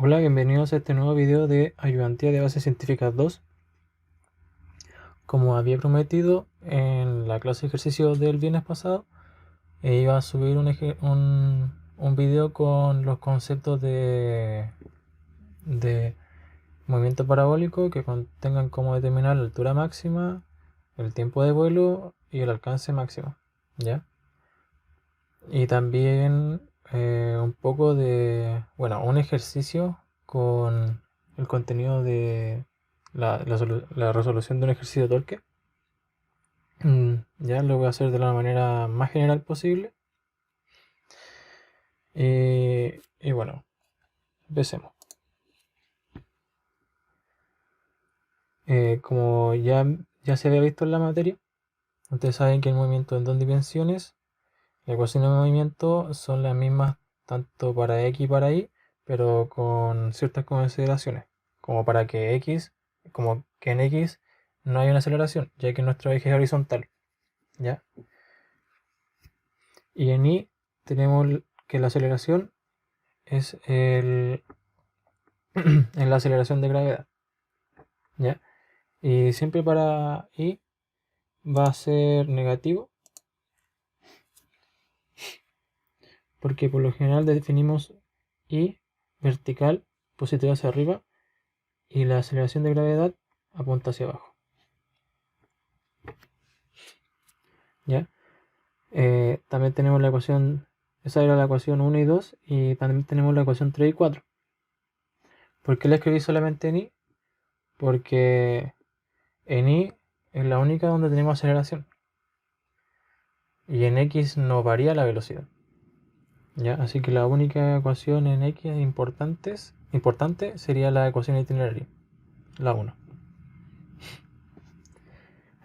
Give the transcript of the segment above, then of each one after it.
Hola, bienvenidos a este nuevo video de Ayudantía de Bases Científicas 2. Como había prometido en la clase de ejercicio del viernes pasado, iba a subir un video con los conceptos de movimiento parabólico que contengan cómo determinar la altura máxima, el tiempo de vuelo y el alcance máximo, ¿ya? Y también un poco de, un ejercicio con el contenido de la resolución de un ejercicio de torque. Ya lo voy a hacer de la manera más general posible. Y bueno, empecemos. Como ya se había visto en la materia, ustedes saben que el movimiento en dos dimensiones, la ecuación de movimiento son las mismas tanto para x y para y, pero con ciertas consideraciones, como para que como que en x no hay una aceleración, ya que nuestro eje es horizontal, ¿ya? Y en y tenemos que la aceleración es en la aceleración de gravedad, ¿ya? Y siempre para y va a ser negativo, porque por lo general definimos y vertical, positivo hacia arriba, y la aceleración de gravedad apunta hacia abajo, ¿ya? También tenemos la ecuación, esa era la ecuación 1 y 2, y también tenemos la ecuación 3 y 4. ¿Por qué la escribí solamente en y? Porque en y es la única donde tenemos aceleración, y en x no varía la velocidad, ¿ya? Así que la única ecuación en x importante sería la ecuación de itinerario, la 1.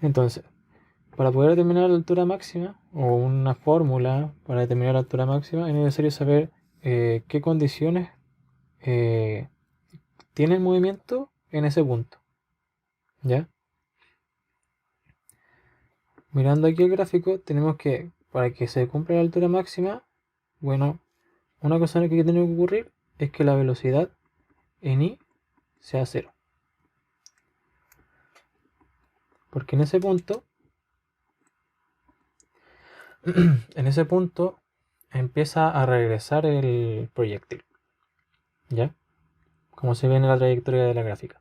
Entonces, para poder determinar la altura máxima, o una fórmula para determinar la altura máxima, es necesario saber qué condiciones tiene el movimiento en ese punto, ¿ya? Mirando aquí el gráfico, tenemos que, para que se cumpla la altura máxima, bueno, una cosa que tiene que ocurrir es que la velocidad en y sea 0. Porque en ese punto empieza a regresar el proyectil, ¿ya? Como se ve en la trayectoria de la gráfica.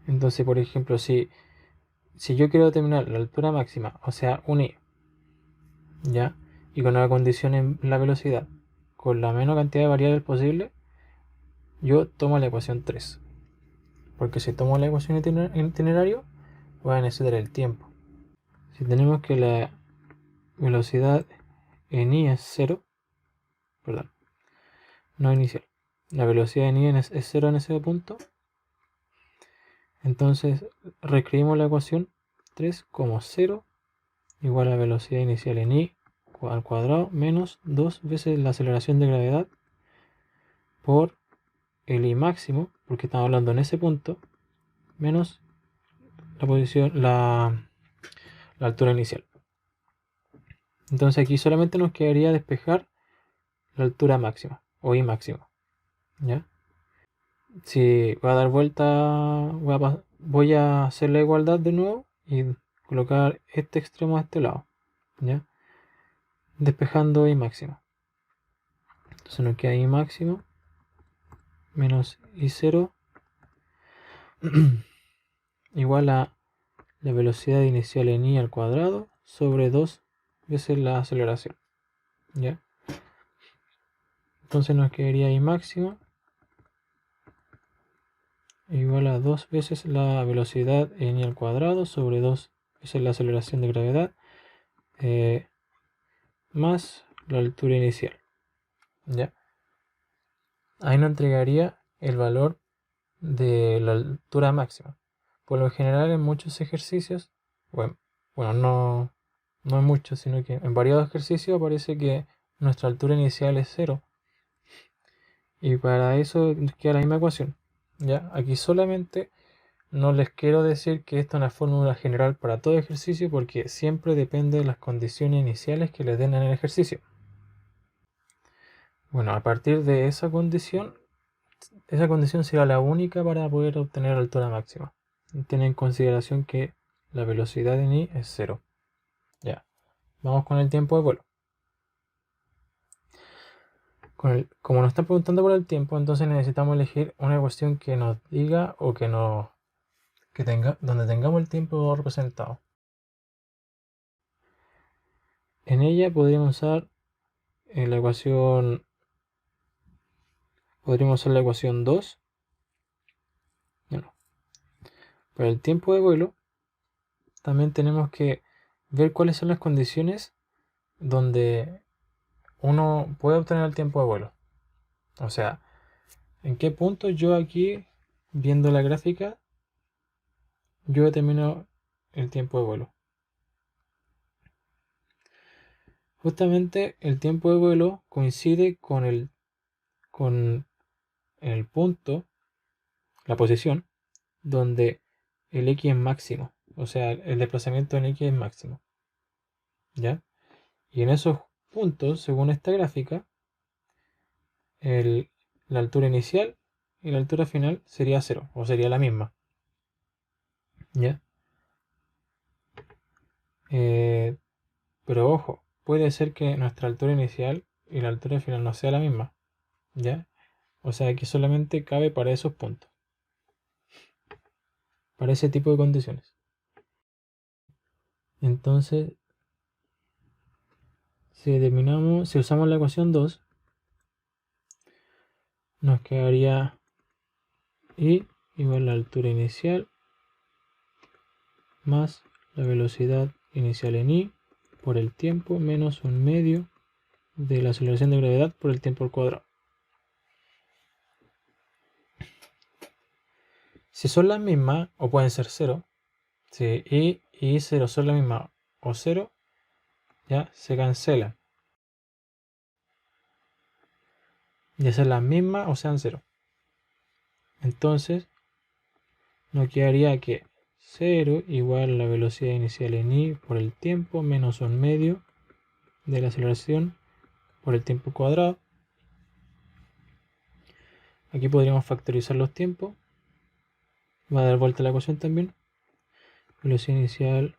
Entonces, por ejemplo, si yo quiero determinar la altura máxima, o sea, un i, ¿ya? Y con una condición en la velocidad con la menor cantidad de variables posible, yo tomo la ecuación 3. Porque si tomo la ecuación itinerario, voy a necesitar el tiempo. Si tenemos que la velocidad en i es 0, perdón, no inicial, la velocidad en i es 0 en ese punto, entonces reescribimos la ecuación 3 como 0 igual a la velocidad inicial en i al cuadrado menos 2 veces la aceleración de gravedad por el i máximo, porque estamos hablando en ese punto, menos la altura inicial. Entonces aquí solamente nos quedaría despejar la altura máxima o i máximo, ¿ya? Si voy a dar vuelta, voy a hacer la igualdad de nuevo y colocar este extremo a este lado, ¿ya? Despejando i máximo. Entonces nos queda i máximo menos i0 igual a la velocidad inicial en i al cuadrado sobre 2 veces la aceleración, ¿ya? Entonces nos quedaría i máximo igual a 2 veces la velocidad en i al cuadrado sobre 2 veces la aceleración de gravedad más la altura inicial, ¿ya? Ahí nos entregaría el valor de la altura máxima. Por lo general en muchos ejercicios, bueno, no en muchos, sino que en varios ejercicios aparece que nuestra altura inicial es 0. Y para eso nos queda la misma ecuación, ¿ya? Aquí solamente no les quiero decir que esta es una fórmula general para todo ejercicio, porque siempre depende de las condiciones iniciales que les den en el ejercicio. Bueno, a partir de esa condición será la única para poder obtener la altura máxima. Tiene en consideración que la velocidad en i es 0. Ya, vamos con el tiempo de vuelo. Como nos están preguntando por el tiempo, entonces necesitamos elegir una ecuación que nos diga o donde tengamos el tiempo representado. En ella podríamos usar la ecuación 2. Bueno, para el tiempo de vuelo también tenemos que ver cuáles son las condiciones donde uno puede obtener el tiempo de vuelo. O sea, en qué punto yo aquí, viendo la gráfica, yo determino el tiempo de vuelo. Justamente el tiempo de vuelo coincide con el punto, la posición, donde el x es máximo. O sea, el desplazamiento en x es máximo. ¿Ya? Y en esos puntos, según esta gráfica, la altura inicial y la altura final sería 0, o sería la misma. ¿Ya? Pero ojo, puede ser que nuestra altura inicial y la altura final no sea la misma. ¿Ya? O sea que solamente cabe para esos puntos. Para ese tipo de condiciones. Entonces, si usamos la ecuación 2, nos quedaría y igual la altura inicial más la velocidad inicial en i por el tiempo menos un medio de la aceleración de gravedad por el tiempo al cuadrado. Si son las mismas, o pueden ser 0, si i y 0 son las mismas o 0, ya se cancelan. Ya sean las mismas o sean 0. Entonces, nos quedaría que 0 igual a la velocidad inicial en i por el tiempo menos un medio de la aceleración por el tiempo cuadrado. Aquí podríamos factorizar los tiempos. Va a dar vuelta la ecuación también. Velocidad inicial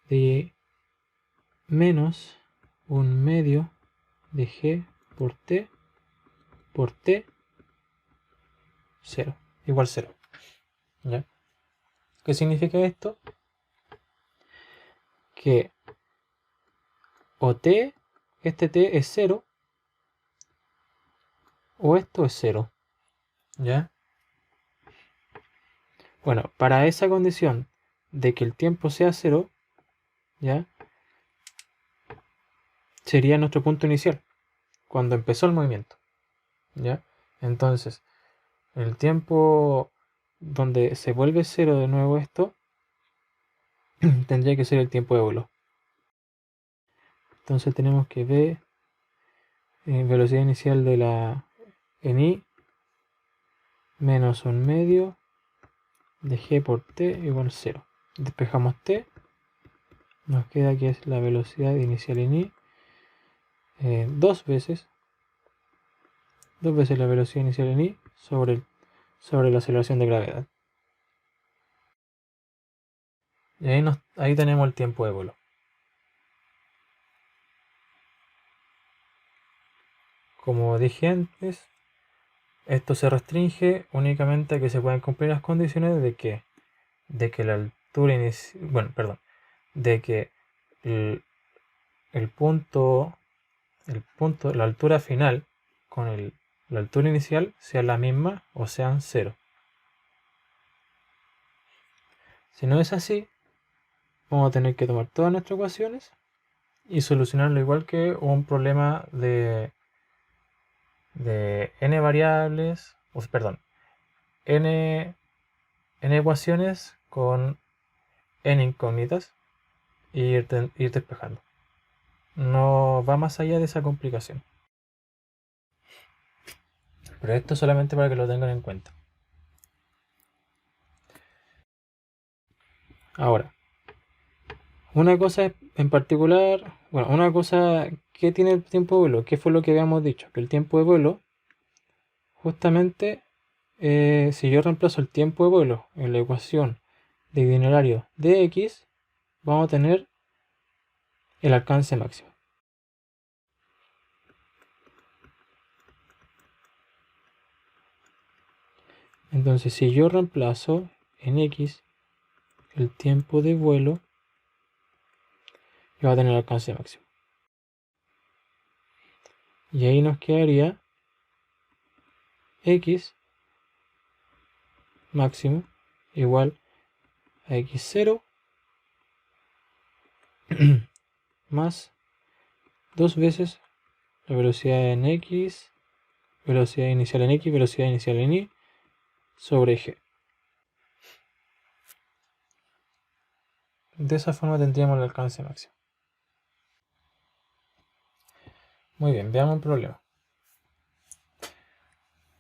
de i menos un medio de g por t 0 igual 0. ¿Ya? ¿Qué significa esto? Que o t, este t es 0, o esto es 0. ¿Ya? Bueno, para esa condición de que el tiempo sea 0, ¿ya? Sería nuestro punto inicial, cuando empezó el movimiento. ¿Ya? Entonces, el tiempo donde se vuelve 0 de nuevo esto, tendría que ser el tiempo de vuelo. Entonces tenemos que v, velocidad inicial de la en i, menos un medio de g por t igual 0. Despejamos t, nos queda que es la velocidad inicial en i, dos veces la velocidad inicial en i sobre la aceleración de gravedad. Y ahí tenemos el tiempo de vuelo. Como dije antes, esto se restringe únicamente a que se puedan cumplir las condiciones de que la altura inicial, de que el punto, la altura final con la altura inicial sea la misma o sean 0. Si no es así, vamos a tener que tomar todas nuestras ecuaciones y solucionarlo igual que un problema de n variables, n ecuaciones con n incógnitas e ir despejando. No va más allá de esa complicación. Pero esto solamente para que lo tengan en cuenta. Ahora, una cosa en particular, una cosa ¿qué tiene el tiempo de vuelo? ¿Qué fue lo que habíamos dicho? Que el tiempo de vuelo, justamente, si yo reemplazo el tiempo de vuelo en la ecuación de itinerario de x, vamos a tener el alcance máximo. Entonces, si yo reemplazo en x el tiempo de vuelo, yo voy a tener el alcance máximo. Y ahí nos quedaría x máximo igual a x0 más 2 veces la velocidad en x, velocidad inicial en x, velocidad inicial en y, sobre g. De esa forma tendríamos el alcance máximo. Muy bien, veamos el problema.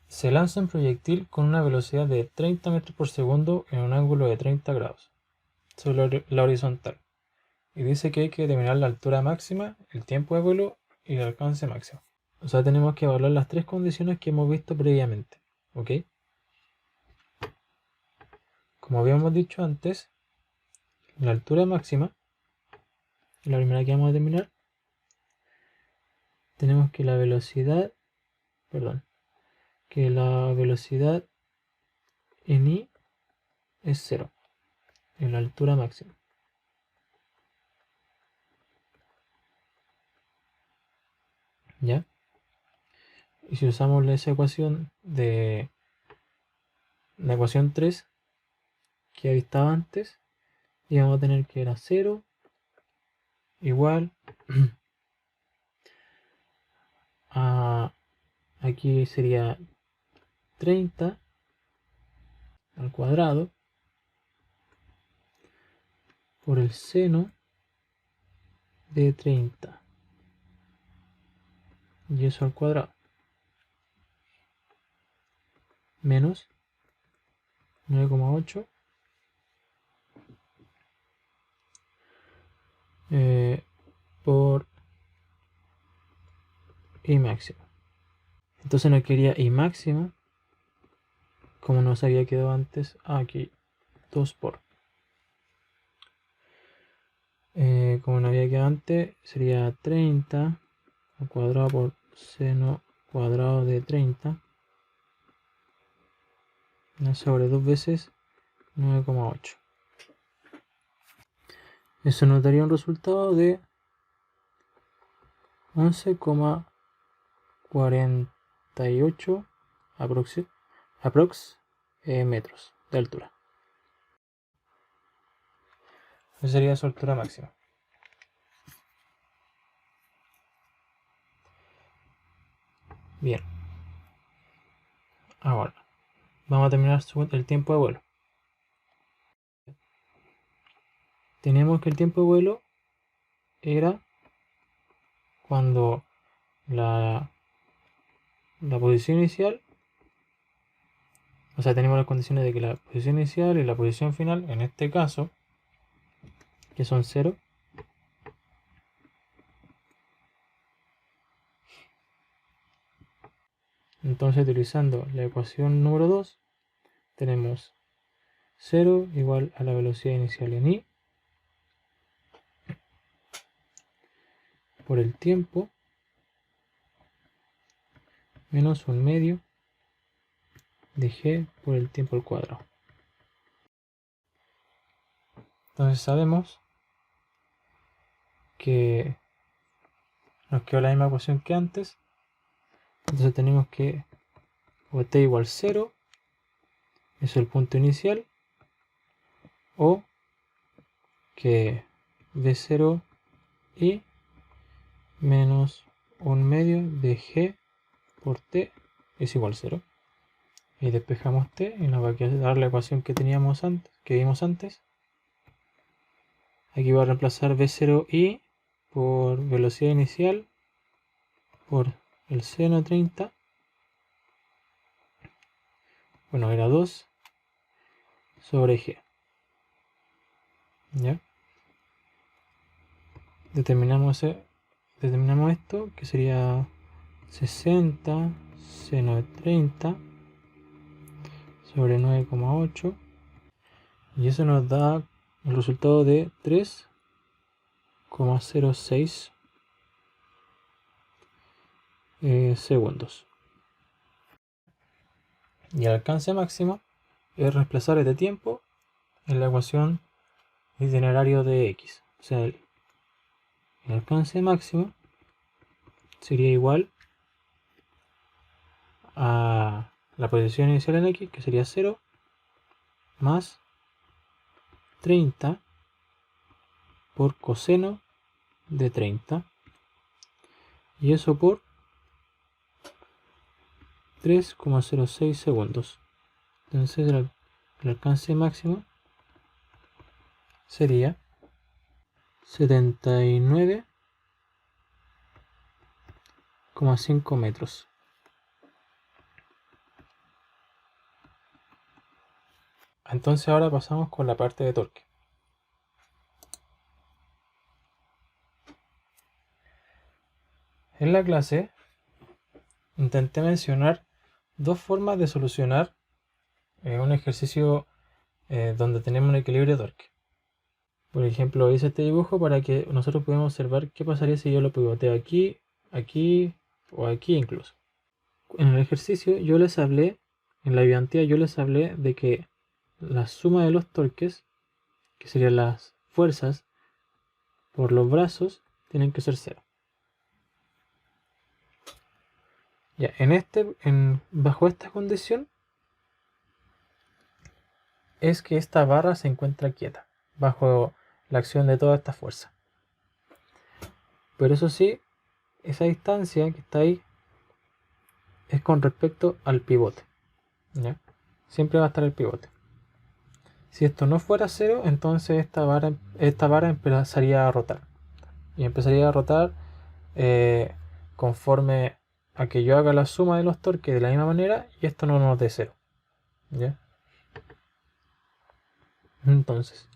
Se lanza un proyectil con una velocidad de 30 metros por segundo en un ángulo de 30 grados sobre la horizontal. Y dice que hay que determinar la altura máxima, el tiempo de vuelo y el alcance máximo. O sea, tenemos que evaluar las tres condiciones que hemos visto previamente. ¿Ok? Como habíamos dicho antes, la altura máxima, la primera que vamos a determinar, tenemos que la velocidad en i es 0, en la altura máxima. ¿Ya? Y si usamos esa ecuación de la ecuación 3 que estaba antes, íbamos a tener que era 0 igual a, aquí sería 30 al cuadrado por el seno de 30 y eso al cuadrado menos 9,8 por i máximo. Entonces nos quería i máximo, como nos había quedado antes, aquí 2 por. Como nos había quedado antes, sería 30 al cuadrado por seno cuadrado de 30 sobre 2 veces 9,8. Eso nos daría un resultado de 11,48 aprox metros de altura. Esa sería su altura máxima. Bien. Ahora, vamos a terminar el tiempo de vuelo. Tenemos que el tiempo de vuelo era cuando la posición inicial, o sea, tenemos las condiciones de que la posición inicial y la posición final, en este caso, que son 0, entonces utilizando la ecuación número 2, tenemos 0 igual a la velocidad inicial en i por el tiempo menos 1/2 de g por el tiempo al cuadrado. Entonces sabemos que nos quedó la misma ecuación que antes. Entonces tenemos que o t igual 0, eso es el punto inicial, o que v0 i menos 1/2 de g por t es igual a 0. Y despejamos t y nos va a quedar la ecuación que teníamos antes, que vimos antes. Aquí va a reemplazar v0i por velocidad inicial por el seno 30. Bueno, era 2 sobre g. ¿Ya? Determinamos determinamos esto, que sería 60 seno de 30 sobre 9,8, y eso nos da el resultado de 3,06 segundos. Y el alcance máximo es reemplazar este tiempo en la ecuación itinerario de x. O sea, el alcance máximo sería igual a la posición inicial en x, que sería 0, más 30 por coseno de 30, y eso por 3,06 segundos. Entonces el alcance máximo sería 79,5 metros. Entonces ahora pasamos con la parte de torque. En la clase intenté mencionar dos formas de solucionar un ejercicio donde tenemos un equilibrio de torque. Por ejemplo, hice este dibujo para que nosotros podamos observar qué pasaría si yo lo pivoteo aquí, aquí o aquí incluso. En el ejercicio yo les hablé, en la ayudantía yo les hablé de que la suma de los torques, que serían las fuerzas por los brazos, tienen que ser 0. Ya, bajo esta condición es que esta barra se encuentra quieta, bajo la acción de toda esta fuerza. Pero eso sí, esa distancia que está ahí es con respecto al pivote, ¿ya? Siempre va a estar el pivote. Si esto no fuera 0, entonces esta barra empezaría a rotar. Y empezaría a rotar conforme a que yo haga la suma de los torques de la misma manera y esto no nos dé 0. ¿Ya? Entonces,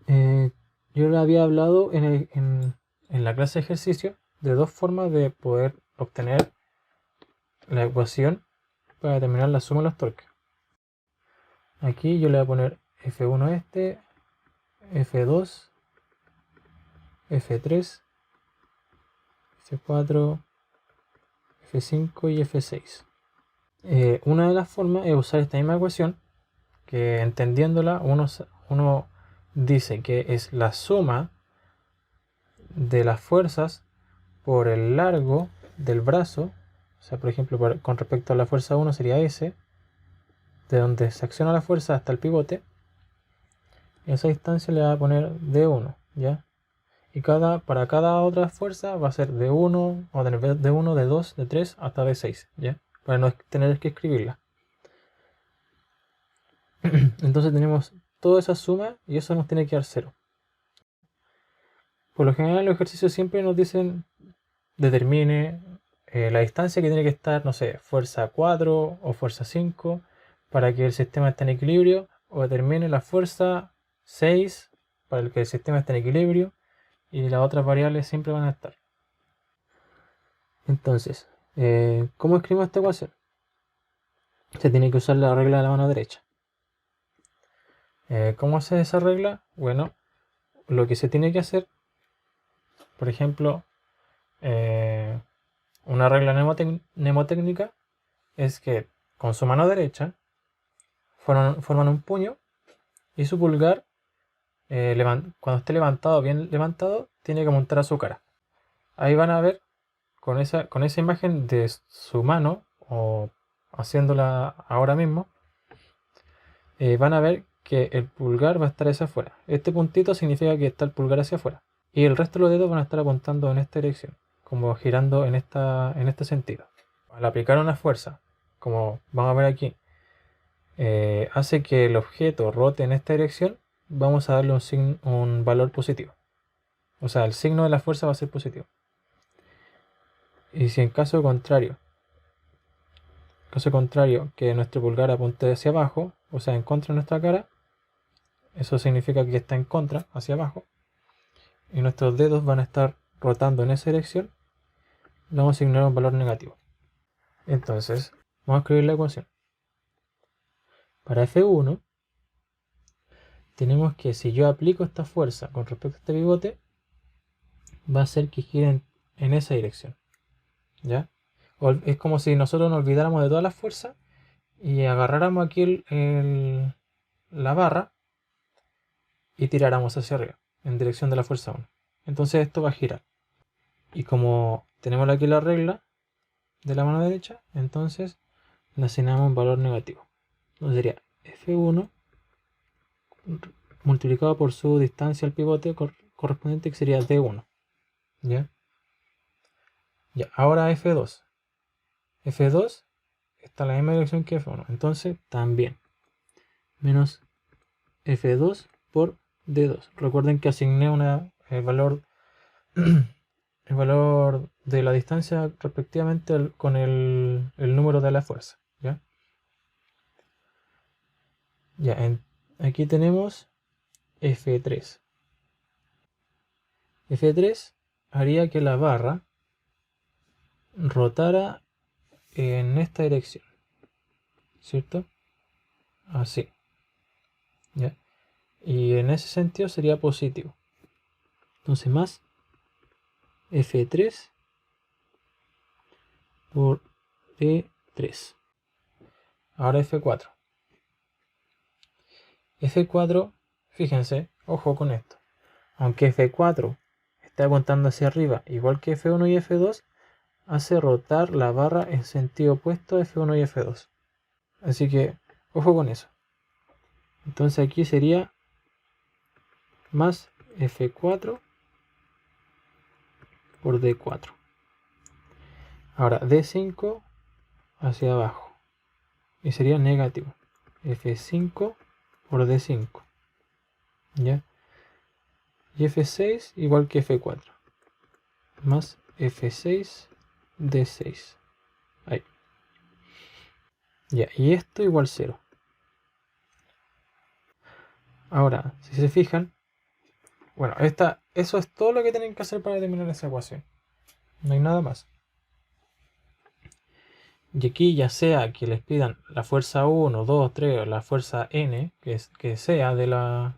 yo le había hablado en la clase de ejercicio de dos formas de poder obtener la ecuación para determinar la suma de los torques. Aquí yo le voy a poner F1 F2, F3, F4, F5 y F6. Una de las formas es usar esta misma ecuación, que entendiéndola uno dice que es la suma de las fuerzas por el largo del brazo. O sea, por ejemplo, con respecto a la fuerza 1 sería S, de donde se acciona la fuerza hasta el pivote. Y esa distancia le va a poner D1, ¿ya? Y para cada otra fuerza va a ser D1, o D1, D2, D3 hasta D6, ¿ya? Para no tener que escribirla. Entonces tenemos toda esa suma y eso nos tiene que dar 0. Por lo general en los ejercicios siempre nos dicen determine la distancia que tiene que estar, no sé, fuerza 4 o fuerza 5 para que el sistema esté en equilibrio, o determine la fuerza 6 para que el sistema esté en equilibrio, y las otras variables siempre van a estar. Entonces, ¿cómo escribimos esta ecuación? Se tiene que usar la regla de la mano derecha. ¿Cómo hace esa regla? Bueno, lo que se tiene que hacer, por ejemplo, una regla mnemotécnica es que con su mano derecha forman un puño y su pulgar, cuando esté levantado, bien levantado, tiene que apuntar a su cara. Ahí van a ver con esa imagen de su mano, o haciéndola ahora mismo, van a ver que el pulgar va a estar hacia afuera. Este puntito significa que está el pulgar hacia afuera. Y el resto de los dedos van a estar apuntando en esta dirección, como girando en este sentido. Al aplicar una fuerza, como vamos a ver aquí, hace que el objeto rote en esta dirección, vamos a darle un valor positivo. O sea, el signo de la fuerza va a ser positivo. Y si en caso contrario, que nuestro pulgar apunte hacia abajo, o sea, en contra de nuestra cara, eso significa que está en contra, hacia abajo, y nuestros dedos van a estar rotando en esa dirección, le vamos a asignar un valor negativo. Entonces, vamos a escribir la ecuación. Para F1, tenemos que si yo aplico esta fuerza con respecto a este pivote, va a ser que gire en esa dirección. ¿Ya? Es como si nosotros nos olvidáramos de todas las fuerzas y agarráramos aquí la barra y tiráramos hacia arriba, en dirección de la fuerza 1. Entonces esto va a girar. Y como tenemos aquí la regla de la mano derecha, entonces le asignamos un valor negativo. Entonces sería F1 multiplicado por su distancia al pivote correspondiente, que sería D1. ¿Ya? Ya, ahora F2. F2 está en la misma dirección que F1. Entonces también menos F2 por D2. Recuerden que asigné el valor el valor de la distancia respectivamente con el número de la fuerza. ¿Ya? Ya, aquí tenemos F3. F3 haría que la barra rotara en esta dirección, ¿cierto? Así. ¿Ya? Y en ese sentido sería positivo. Entonces más F3 por D3. Ahora F4. F4, fíjense, ojo con esto. Aunque F4 está apuntando hacia arriba, igual que F1 y F2, hace rotar la barra en sentido opuesto a F1 y F2. Así que, ojo con eso. Entonces aquí sería más F4 por D4. Ahora D5 hacia abajo. Y sería negativo. F5 por D5. ¿Ya? Y F6 igual que F4. Más F6 D6. Ahí. Ya, y esto igual 0. Ahora, si se fijan, bueno, eso es todo lo que tienen que hacer para determinar esa ecuación. No hay nada más. Y aquí ya sea que les pidan la fuerza 1, 2, 3 o la fuerza n, que sea del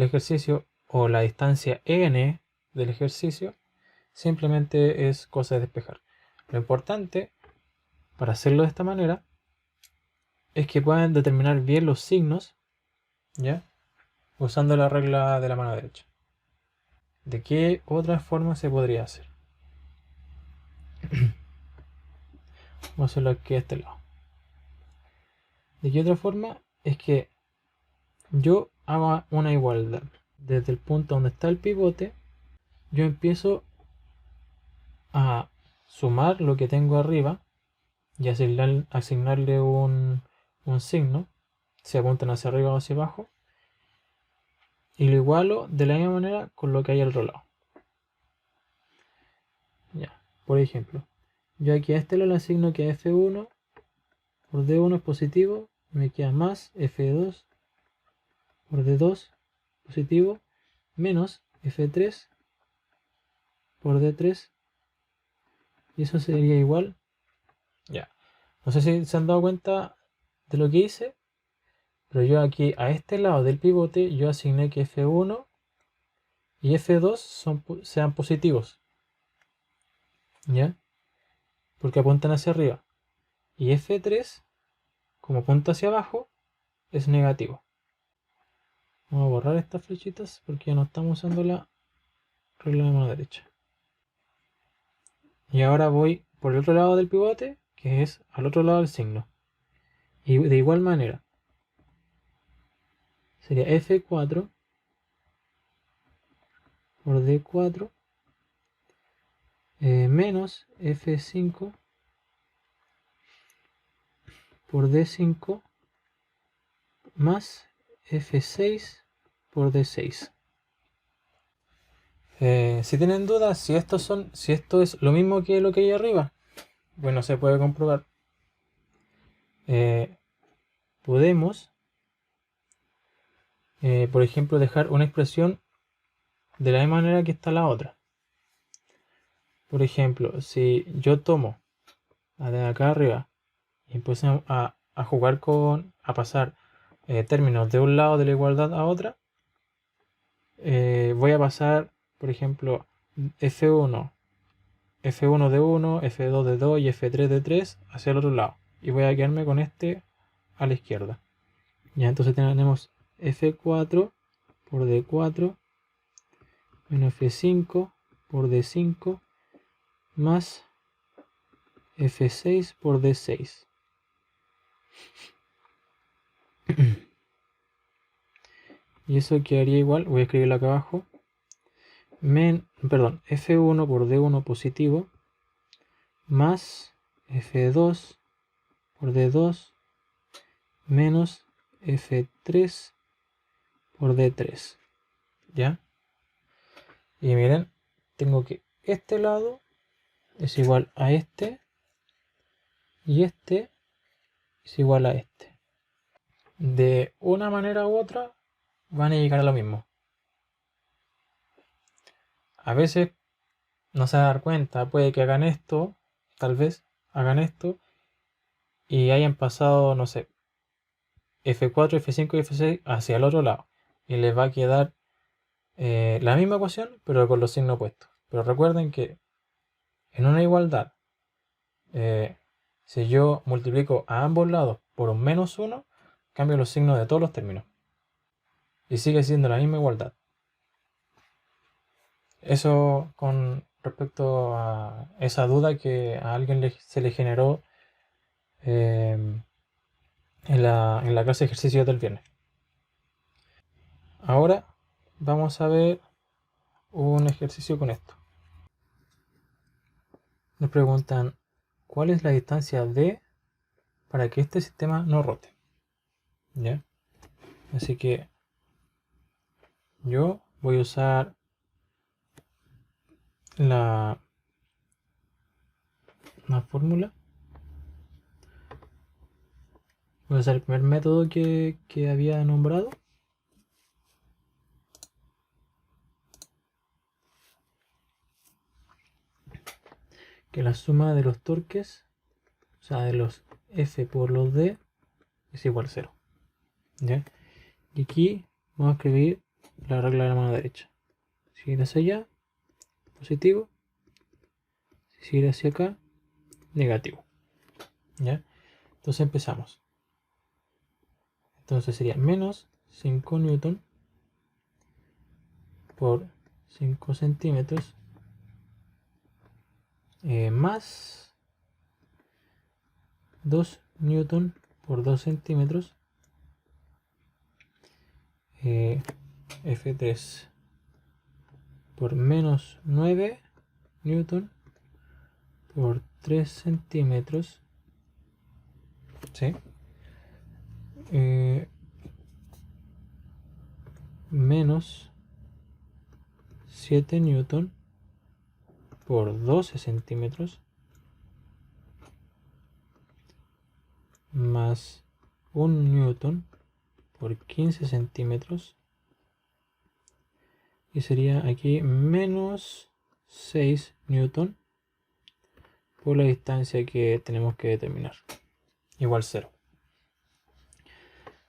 ejercicio, o la distancia n del ejercicio, simplemente es cosa de despejar. Lo importante para hacerlo de esta manera es que puedan determinar bien los signos, ¿ya? Usando la regla de la mano derecha. ¿De qué otra forma se podría hacer? Vamos a hacerlo aquí a este lado. ¿De qué otra forma? Es que yo hago una igualdad. Desde el punto donde está el pivote, yo empiezo a sumar lo que tengo arriba y asignarle un signo, si apuntan hacia arriba o hacia abajo, y lo igualo de la misma manera con lo que hay al otro lado. Ya, por ejemplo, yo aquí a este le asigno que F1 por D1 es positivo, me queda más F2 por D2 positivo, menos F3 por D3, y eso sería igual. Ya, no sé si se han dado cuenta de lo que hice, pero yo aquí a este lado del pivote yo asigné que F1 y F2 sean positivos, ¿ya? Porque apuntan hacia arriba. Y F3, como apunta hacia abajo, es negativo. Vamos a borrar estas flechitas porque ya no estamos usando la regla de mano derecha. Y ahora voy por el otro lado del pivote, que es al otro lado del signo. Y de igual manera, sería F4 por D4 menos F5 por D5 más F6 por D6. Si tienen dudas, si esto es lo mismo que lo que hay arriba, bueno, se puede comprobar. Podemos, por ejemplo, dejar una expresión de la misma manera que está la otra. Por ejemplo, si yo tomo la de acá arriba y empiezo a jugar a pasar términos de un lado de la igualdad a otra, voy a pasar, por ejemplo, F1, F1 de 1, F2 de 2 y F3 de 3 hacia el otro lado. Y voy a quedarme con este a la izquierda. Ya, entonces tenemos F4 por D4 menos F5 por D5 más F6 por D6. Y eso quedaría igual, voy a escribirlo acá abajo, perdón, F1 por D1 positivo más F2 por D2 menos F3 por D3. ¿Ya? Y miren, tengo que este lado es igual a este y este es igual a este. De una manera u otra van a llegar a lo mismo. A veces no se van a dar cuenta, puede que hagan esto, tal vez hagan esto y hayan pasado, no sé, F4, F5 y F6 hacia el otro lado. Y les va a quedar la misma ecuación, pero con los signos opuestos. Pero recuerden que en una igualdad, si yo multiplico a ambos lados por un menos 1, cambio los signos de todos los términos. Y sigue siendo la misma igualdad. Eso con respecto a esa duda que a alguien se le generó en la clase de ejercicios del viernes. Ahora vamos a ver un ejercicio con esto. Nos preguntan, ¿cuál es la distancia D para que este sistema no rote? ¿Ya? Así que yo voy a usar la fórmula. Voy a usar el primer método que había nombrado. Que la suma de los torques, o sea, de los F por los D, es igual a 0. ¿Ya? Y aquí vamos a escribir la regla de la mano derecha. Si ir hacia allá, positivo. Si ir hacia acá, negativo. ¿Ya? Entonces empezamos. Entonces sería menos 5 newton por 5 centímetros más 2 newton por 2 centímetros F3 por menos 9 newton por 3 centímetros, ¿sí? Menos 7 newton por 12 centímetros más 1 newton por 15 centímetros y sería aquí menos 6 newton por la distancia que tenemos que determinar, igual 0.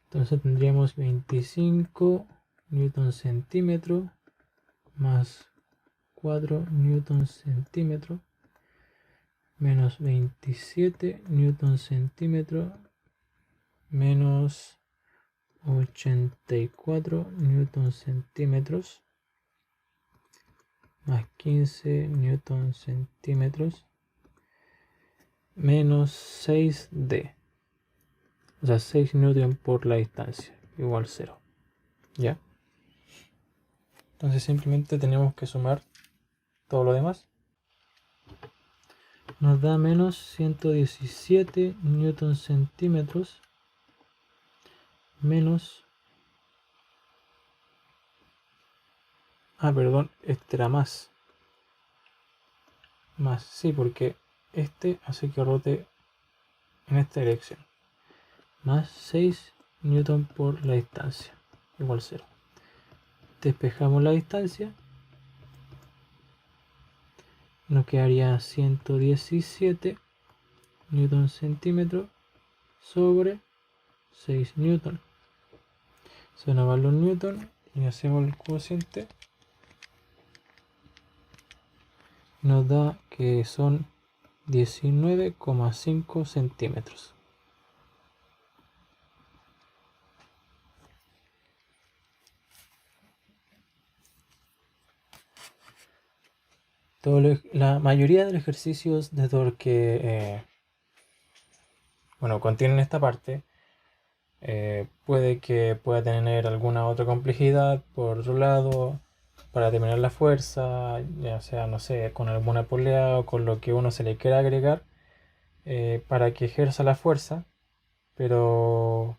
Entonces tendríamos 25 newton centímetro más 4 newton centímetro menos 27 newton centímetro menos 84 newton centímetros más 15 newton centímetros menos 6D, o sea 6 newton por la distancia, igual 0. ¿Ya? Entonces simplemente tenemos que sumar todo lo demás. Nos da menos 117 newton centímetros menos... perdón, este era más. Más, sí, porque este hace que rote en esta dirección. Más 6 newton por la distancia, igual 0. Despejamos la distancia nos quedaría 117 newton centímetro sobre 6 newton. Se nos van los newton y hacemos el cociente. Nos da que son 19,5 centímetros. La mayoría de los ejercicios de torque contienen esta parte. Puede que pueda tener alguna otra complejidad por otro lado para determinar la fuerza, ya sea, no sé, con alguna polea o con lo que uno se le quiera agregar para que ejerza la fuerza, pero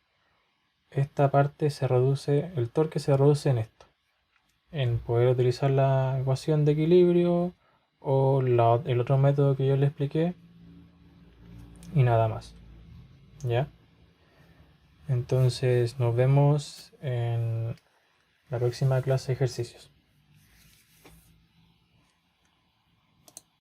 esta parte se reduce, el torque se reduce en esto, en poder utilizar la ecuación de equilibrio o el otro método que yo le expliqué y nada más, ¿ya? Entonces nos vemos en la próxima clase de ejercicios.